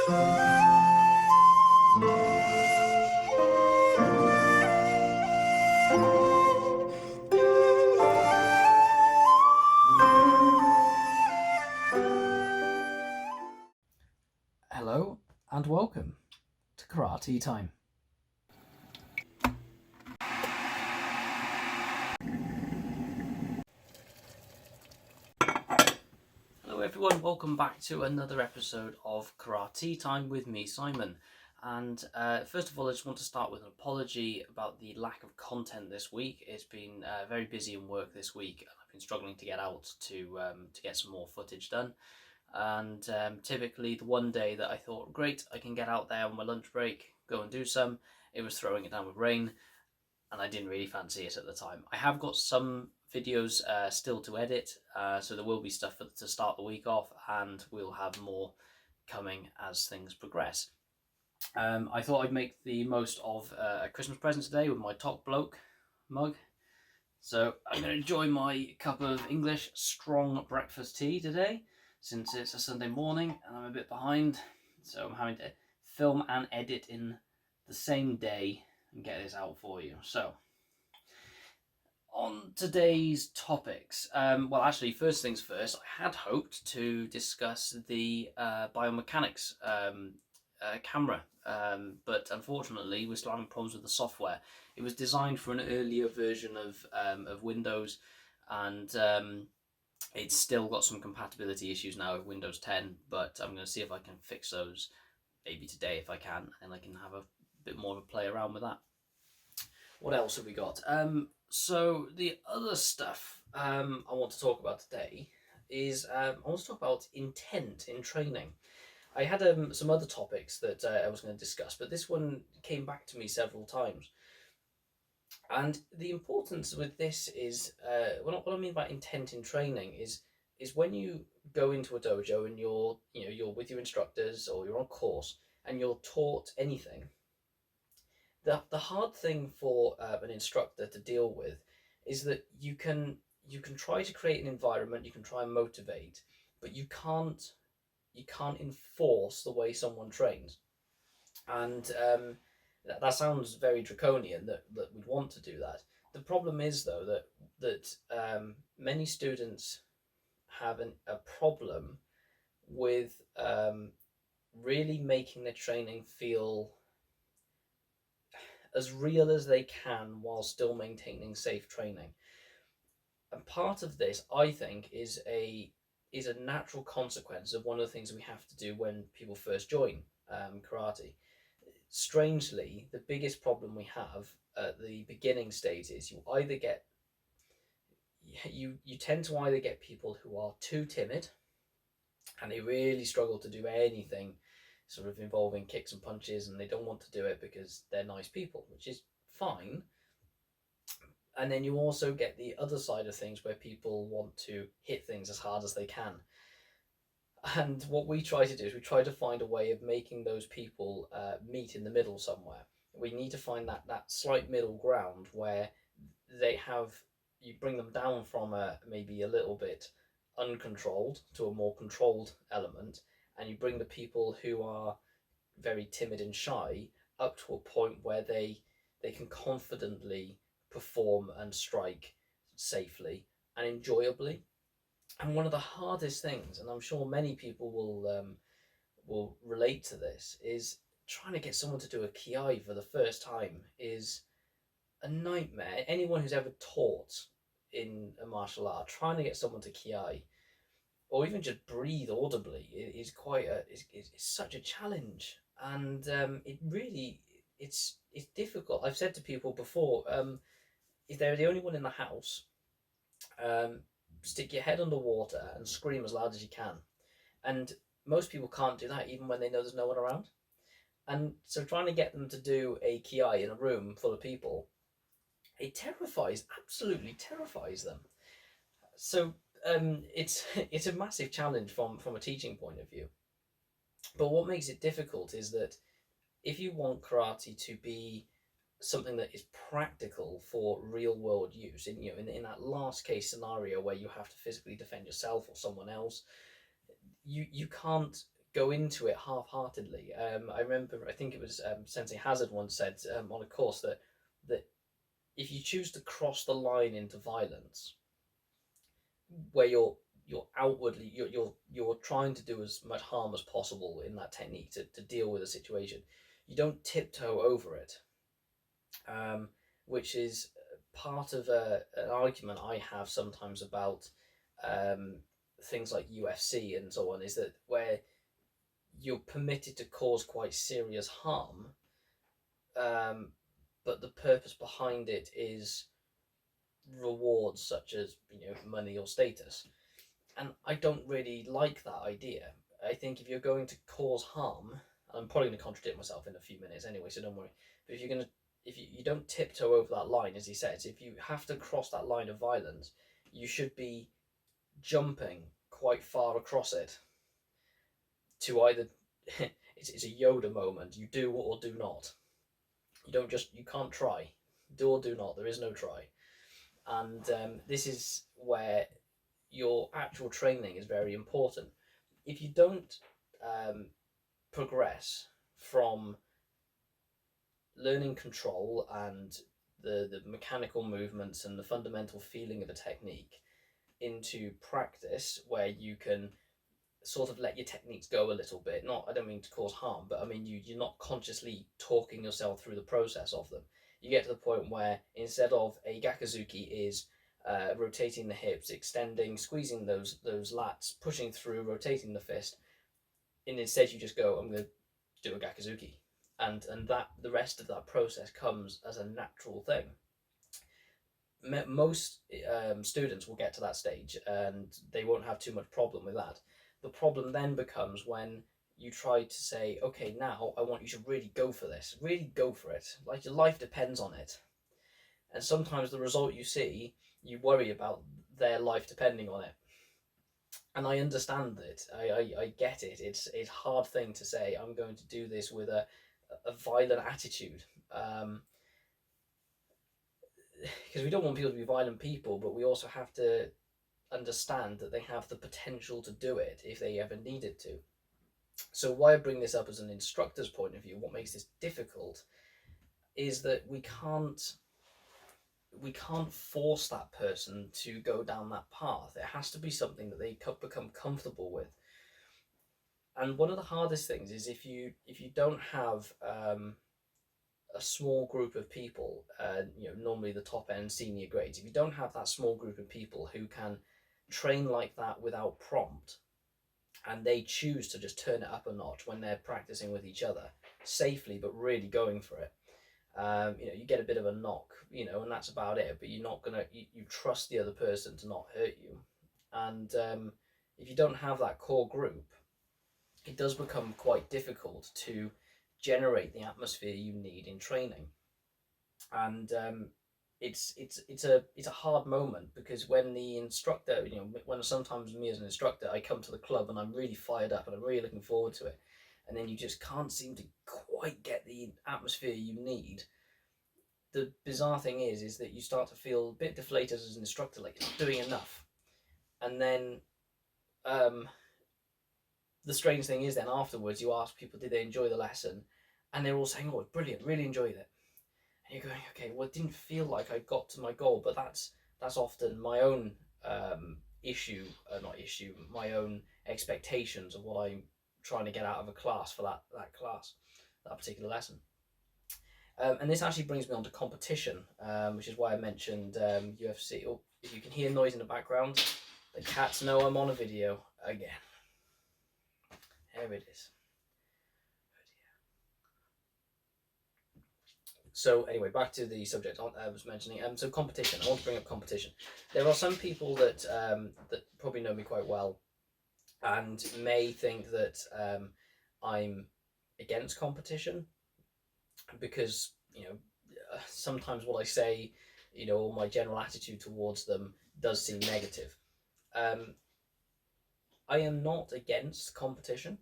Hello and welcome to Karate Time. Hello everyone, welcome back to another episode of Karate Time with me, Simon. And first of all, I just want to start with an apology about the lack of content this week. It's been very busy in work this week, and I've been struggling to get out to get some more footage done. And typically the one day that I thought, great, I can get out there on my lunch break, go and do some, it was throwing it down with rain, and I didn't really fancy it at the time. I have got some videos still to edit, so there will be stuff to start the week off, and we'll have more coming as things progress. I thought I'd make the most of a Christmas present today with my Top Bloke mug. So I'm going to enjoy my cup of English strong breakfast tea today, since it's a Sunday morning and I'm a bit behind. So I'm having to film and edit in the same day and get this out for you. So on today's topics, well, actually, first things first, I had hoped to discuss the biomechanics camera, but unfortunately we're still having problems with the software. It was designed for an earlier version of Windows, and it's still got some compatibility issues now with Windows 10, but I'm going to see if I can fix those maybe today if I can, and I can have a bit more of a play around with that. What else have we got? So the other stuff I want to talk about today is I want to talk about intent in training. I had some other topics that I was going to discuss, but this one came back to me several times. And the importance with this is, what I mean by intent in training is when you go into a dojo and you're with your instructors or you're on course and you're taught anything. The hard thing for an instructor to deal with is that you can try to create an environment, you can try and motivate, but you can't enforce the way someone trains. And that sounds very draconian that we'd want to do that. The problem is though that many students have a problem with really making their training feel as real as they can while still maintaining safe training. And part of this, I think, is a natural consequence of one of the things we have to do when people first join karate. Strangely, the biggest problem we have at the beginning stage is you tend to either get people who are too timid and they really struggle to do anything sort of involving kicks and punches, and they don't want to do it because they're nice people, which is fine. And then you also get the other side of things where people want to hit things as hard as they can. And what we try to do is we try to find a way of making those people meet in the middle somewhere. We need to find that slight middle ground where you bring them down from maybe a little bit uncontrolled to a more controlled element, and you bring the people who are very timid and shy up to a point where they can confidently perform and strike safely and enjoyably. And one of the hardest things, and I'm sure many people will relate to this, is trying to get someone to do a kiai for the first time is a nightmare. Anyone who's ever taught in a martial art, trying to get someone to kiai or even just breathe audibly is such a challenge, and it's difficult. I've said to people before, if they're the only one in the house, stick your head underwater and scream as loud as you can. And most people can't do that even when they know there's no one around. And so trying to get them to do a kiai in a room full of people, it absolutely terrifies them. So it's a massive challenge from a teaching point of view. But what makes it difficult is that if you want karate to be something that is practical for real world use, in that last case scenario where you have to physically defend yourself or someone else, you can't go into it half-heartedly. I remember, I think it was Sensei Hazard once said on a course that if you choose to cross the line into violence, where you're outwardly you're trying to do as much harm as possible in that technique to deal with a situation, you don't tiptoe over it, um, which is part of an argument I have sometimes about um, things like UFC and so on, is that where you're permitted to cause quite serious harm, um, but the purpose behind it is rewards such as money or status. And I don't really like that idea. I think if you're going to cause harm, I'm probably going to contradict myself in a few minutes anyway, so don't worry. But if you're going to, if you don't tiptoe over that line, as he says, if you have to cross that line of violence, you should be jumping quite far across it to either, it's a Yoda moment, you do or do not. You can't try. Do or do not, there is no try. And this is where your actual training is very important. If you don't um, progress from learning control and the mechanical movements and the fundamental feeling of a technique into practice, where you can sort of let your techniques go a little bit, not, I don't mean to cause harm, but I mean you're not consciously talking yourself through the process of them. You get to the point where instead of a gakuzuki is rotating the hips, extending, squeezing those lats, pushing through, rotating the fist, and instead you just go, I'm going to do a gakuzuki, and that the rest of that process comes as a natural thing. Most students will get to that stage and they won't have too much problem with that. The problem then becomes when you try to say, okay, now I want you to really go for this, really go for it, like your life depends on it. And sometimes the result you see, you worry about their life depending on it. And I understand it. I get it. It's a hard thing to say. I'm going to do this with a violent attitude, because we don't want people to be violent people, but we also have to understand that they have the potential to do it if they ever needed to. So why I bring this up as an instructor's point of view, what makes this difficult, is that we can't force that person to go down that path. It has to be something that they become comfortable with. And one of the hardest things is if you don't have a small group of people, normally the top end senior grades, if you don't have that small group of people who can train like that without prompt, and they choose to just turn it up a notch when they're practicing with each other safely, but really going for it, you get a bit of a knock, and that's about it. But you're not gonna, you trust the other person to not hurt you, and if you don't have that core group, it does become quite difficult to generate the atmosphere you need in training. And it's a hard moment, because when the instructor, when sometimes me as an instructor, I come to the club and I'm really fired up and I'm really looking forward to it, and then you just can't seem to quite get the atmosphere you need. The bizarre thing is that you start to feel a bit deflated as an instructor, like you're not doing enough. And then um, the strange thing is, then afterwards you ask people did they enjoy the lesson, and they're all saying, oh, brilliant, really enjoyed it. And you're going, okay, well, it didn't feel like I got to my goal, but that's often my own issue, not issue, my own expectations of what I'm trying to get out of a class for that class, that particular lesson. And this actually brings me on to competition, which is why I mentioned UFC. Oh, if you can hear noise in the background, the cats know I'm on a video again. There it is. So anyway, back to the subject I was mentioning. So competition. I want to bring up competition. There are some people that that probably know me quite well, and may think that I'm against competition, because sometimes what I say, or my general attitude towards them does seem negative. I am not against competition.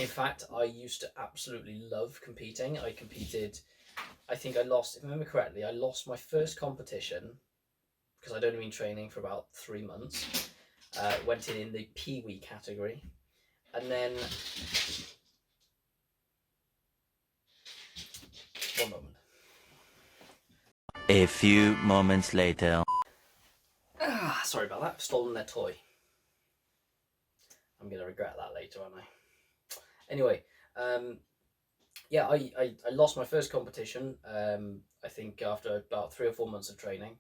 In fact, I used to absolutely love competing. I competed, I think I lost, if I remember correctly, I lost my first competition because I'd only been training for about 3 months. Went in the Pee Wee category. And then, one moment. A few moments later. Sorry about that. I've stolen their toy. I'm going to regret that later, aren't I? Anyway, yeah, I lost my first competition, I think after about 3 or 4 months of training.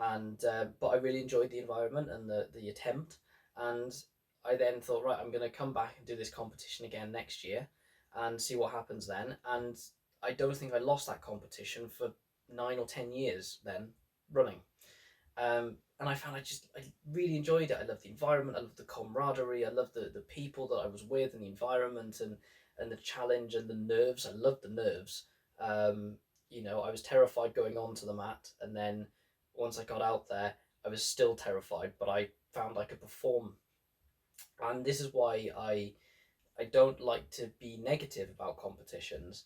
And but I really enjoyed the environment and the attempt. And I then thought, right, I'm going to come back and do this competition again next year and see what happens then. And I don't think I lost that competition for 9 or 10 years then running. And I found I really enjoyed it. I loved the environment. I loved the camaraderie. I loved the people that I was with and the environment and the challenge and the nerves. I loved the nerves. You know, I was terrified going onto the mat, and then once I got out there, I was still terrified, but I found I could perform. And this is why I don't like to be negative about competitions.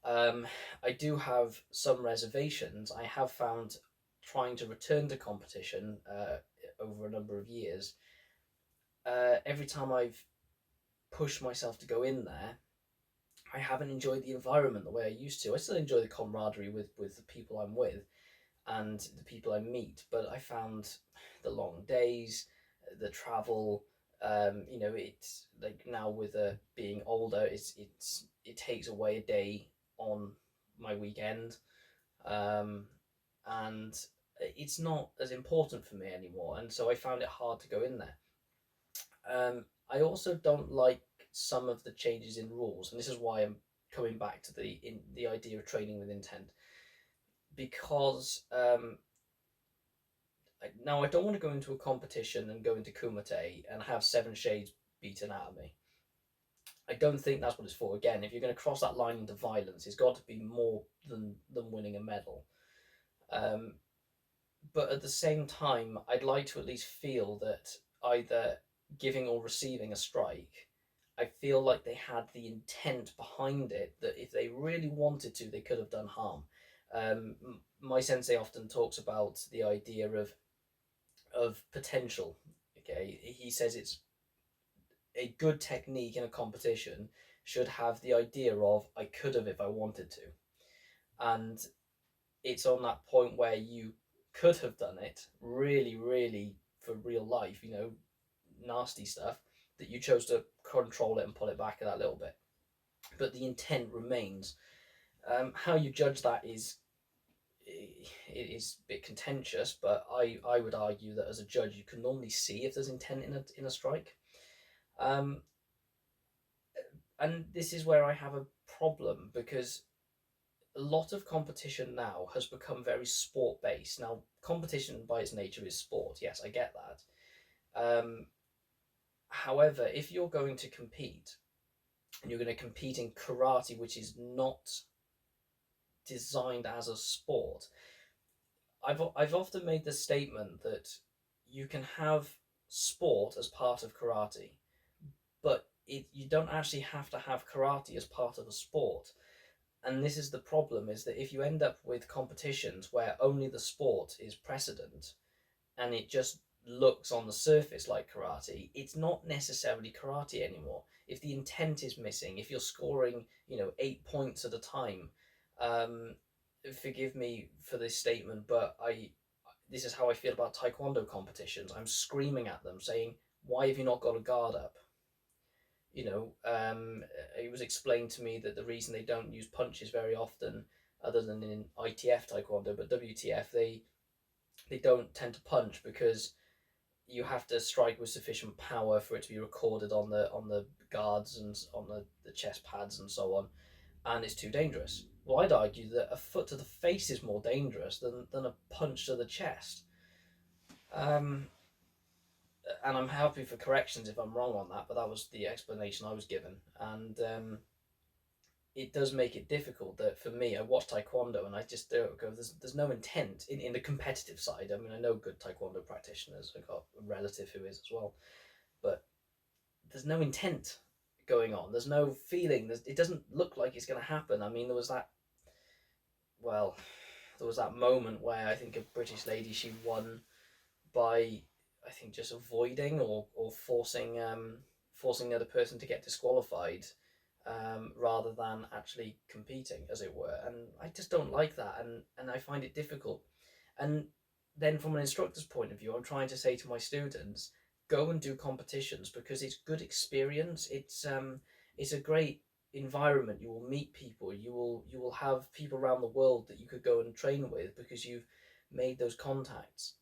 I do have some reservations. I have found trying to return to competition over a number of years, every time I've pushed myself to go in there, I haven't enjoyed the environment the way I used to. I still enjoy the camaraderie with the people I'm with and the people I meet, but I found the long days, the travel, you know, it's like now with being older, it takes away a day on my weekend, and it's not as important for me anymore, and so I found it hard to go in there. I also don't like some of the changes in rules, and this is why I'm coming back to the idea of training with intent, because now I don't want to go into a competition and go into Kumite and have 7 shades beaten out of me. I don't think that's what it's for. Again, if you're going to cross that line into violence, it's got to be more than winning a medal. But at the same time, I'd like to at least feel that either giving or receiving a strike, I feel like they had the intent behind it, that if they really wanted to, they could have done harm. My sensei often talks about the idea of potential. Okay, he says it's a good technique in a competition should have the idea of I could have if I wanted to, and it's on that point where you could have done it really, really for real life, you know, nasty stuff, that you chose to control it and pull it back a that little bit. But the intent remains. How you judge that it is a bit contentious, but I would argue that as a judge you can normally see if there's intent in a strike. Um, and this is where I have a problem, because a lot of competition now has become very sport based. Now, competition by its nature is sport. Yes, I get that. However, if you're going to compete and you're going to compete in karate, which is not designed as a sport, I've often made the statement that you can have sport as part of karate, but you don't actually have to have karate as part of a sport. And this is the problem, is that if you end up with competitions where only the sport is precedent and it just looks on the surface like karate, it's not necessarily karate anymore. If the intent is missing, if you're scoring, you know, 8 points at a time, forgive me for this statement, but this is how I feel about taekwondo competitions. I'm screaming at them saying, why have you not got a guard up? You know, it was explained to me that the reason they don't use punches very often, other than in ITF taekwondo, but WTF, they don't tend to punch because you have to strike with sufficient power for it to be recorded on the guards and on the chest pads and so on, and it's too dangerous. Well, I'd argue that a foot to the face is more dangerous than a punch to the chest. And I'm happy for corrections if I'm wrong on that, but that was the explanation I was given. And it does make it difficult that for me, I watch Taekwondo and I just don't go, there's no intent in the competitive side. I mean, I know good Taekwondo practitioners. I've got a relative who is as well. But there's no intent going on. There's no feeling. It doesn't look like it's going to happen. I mean, there was that moment where I think a British lady, she won by, I think, just avoiding or forcing forcing the other person to get disqualified, rather than actually competing, as it were. And I just don't like that, and I find it difficult. And then from an instructor's point of view, I'm trying to say to my students, go and do competitions, because it's good experience. It's a great environment. You will meet people. You will have people around the world that you could go and train with because you've made those contacts.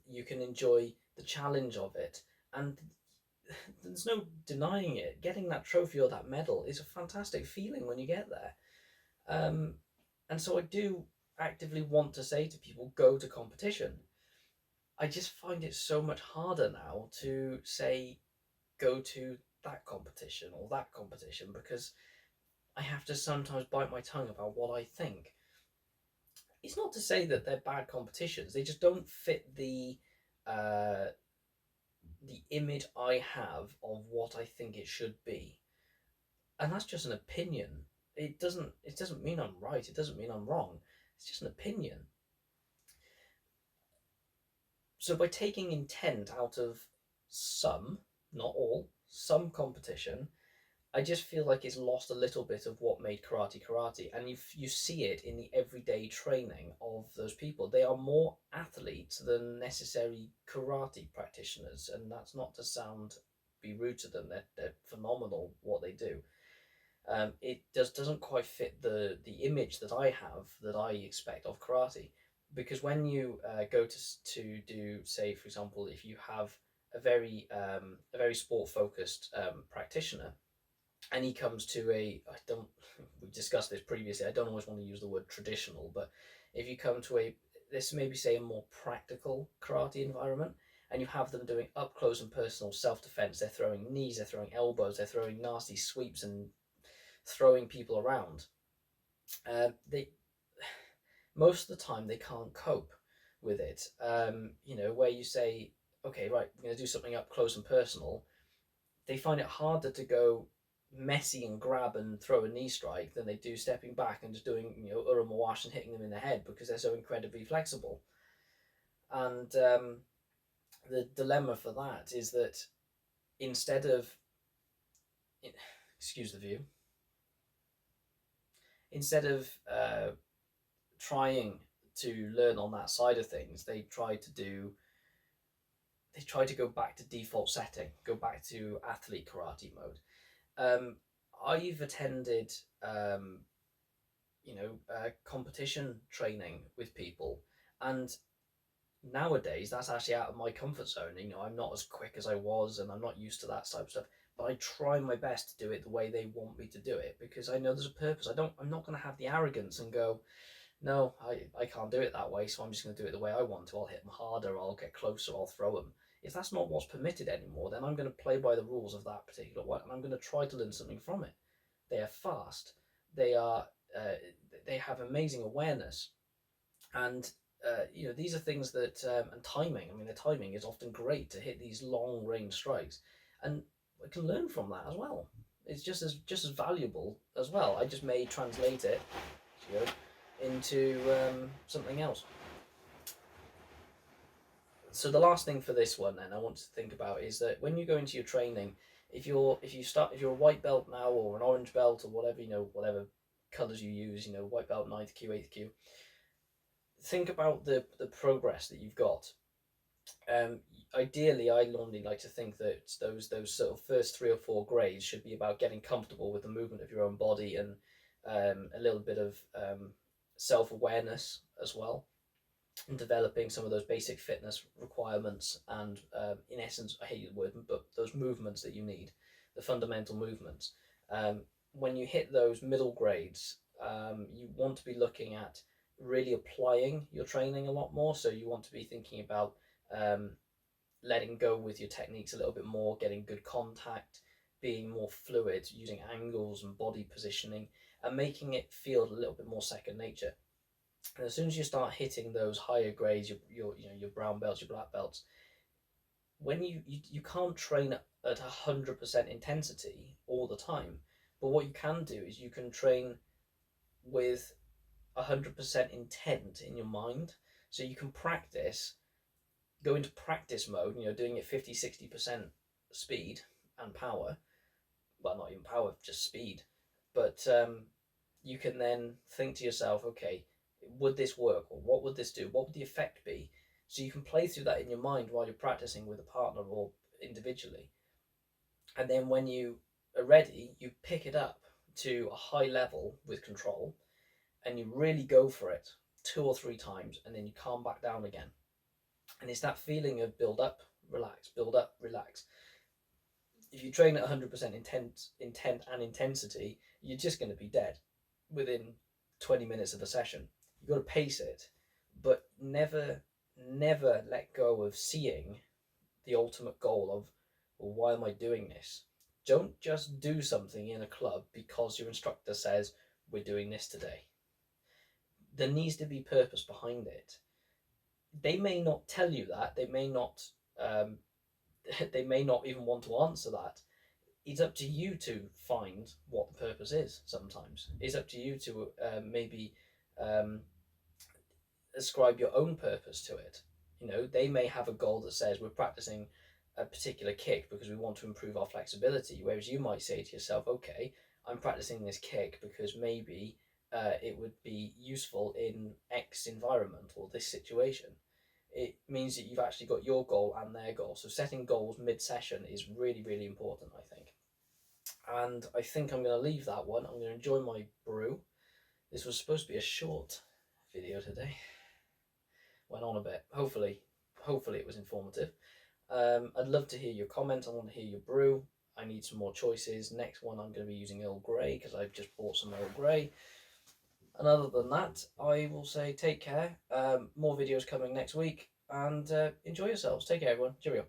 You can enjoy the challenge of it, and there's no denying it. Getting that trophy or that medal is a fantastic feeling when you get there. And so I do actively want to say to people, go to competition. I just find it so much harder now to say, go to that competition or that competition, because I have to sometimes bite my tongue about what I think. It's not to say that they're bad competitions, they just don't fit uh, the image I have of what I think it should be. And that's just an opinion. It doesn't mean I'm right, it doesn't mean I'm wrong. It's just an opinion. So by taking intent out of some, not all, some competition, I just feel like it's lost a little bit of what made karate, and you see it in the everyday training of those people. They are more athletes than necessary karate practitioners, and that's not to be rude to them. They're phenomenal what they do. It just doesn't quite fit the image that I have, that I expect of karate, because when you go to do, say for example, if you have a very sport focused practitioner, and he comes to we've discussed this previously, I don't always want to use the word traditional, but if you come to let's maybe say a more practical karate environment, and you have them doing up close and personal self-defense, they're throwing knees, they're throwing elbows, they're throwing nasty sweeps and throwing people around, they most of the time they can't cope with it. Where you say, okay, right, we're going to do something up close and personal, they find it harder to go messy and grab and throw a knee strike than they do stepping back and just doing, urumawashi and hitting them in the head, because they're so incredibly flexible. And the dilemma for that is that instead of, excuse the view, instead of trying to learn on that side of things, they try to go back to default setting, go back to athlete karate mode. I've attended, competition training with people, and nowadays that's actually out of my comfort zone. I'm not as quick as I was, and I'm not used to that type of stuff. But I try my best to do it the way they want me to do it, because I know there's a purpose. I'm not going to have the arrogance and go, no, I can't do it that way, so I'm just going to do it the way I want to. I'll hit them harder, I'll get closer, I'll throw them. If that's not what's permitted anymore, then I'm going to play by the rules of that particular one, and I'm going to try to learn something from it. They are fast. They have amazing awareness, and these are things that and timing. I mean, the timing is often great to hit these long range strikes, and I can learn from that as well. It's just as valuable as well. I just may translate it into something else. So the last thing for this one, then, I want to think about is that when you go into your training, if you're a white belt now, or an orange belt, or whatever colors you use, white belt, 9th Q, 8th Q, think about the progress that you've got. Ideally, I normally like to think that those sort of first 3 or 4 grades should be about getting comfortable with the movement of your own body, and a little bit of self-awareness as well, and developing some of those basic fitness requirements, and in essence, I hate the word, but those movements that you need, the fundamental movements. When you hit those middle grades, you want to be looking at really applying your training a lot more. So you want to be thinking about letting go with your techniques a little bit more, getting good contact, being more fluid, using angles and body positioning, and making it feel a little bit more second nature. And as soon as you start hitting those higher grades, your brown belts, your black belts, when you can't train at 100% intensity all the time, but what you can do is you can train with 100% intent in your mind. So you can practice, go into practice mode, doing it 50-60% speed, and power. Well, not even power, just speed. But you can then think to yourself, okay, would this work, or what would this do? What would the effect be? So you can play through that in your mind while you're practicing with a partner or individually. And then when you are ready, you pick it up to a high level with control, and you really go for it 2 or 3 times, and then you calm back down again. And it's that feeling of build up, relax, build up, relax. If you train at 100% intent and intensity, you're just going to be dead within 20 minutes of a session. You've got to pace it, but never let go of seeing the ultimate goal of, well, why am I doing this? Don't just do something in a club because your instructor says we're doing this today. There needs to be purpose behind it. They may not tell you that. They may not even want to answer that. It's up to you to find what the purpose is. Sometimes it's up to you to maybe ascribe your own purpose to it. You know, they may have a goal that says we're practicing a particular kick because we want to improve our flexibility, whereas you might say to yourself, okay, I'm practicing this kick because maybe it would be useful in X environment or this situation. It means that you've actually got your goal and their goal. So setting goals mid-session is really, really important, I think. And I think I'm going to leave that one. I'm going to enjoy my brew. This was supposed to be a short video today. Went on a bit. Hopefully it was informative. I'd love to hear your comments. I want to hear your brew. I need some more choices. Next one I'm going to be using Earl Grey because I've just bought some Earl Grey. And other than that, I will say take care. More videos coming next week, and enjoy yourselves. Take care, everyone. Cheerio.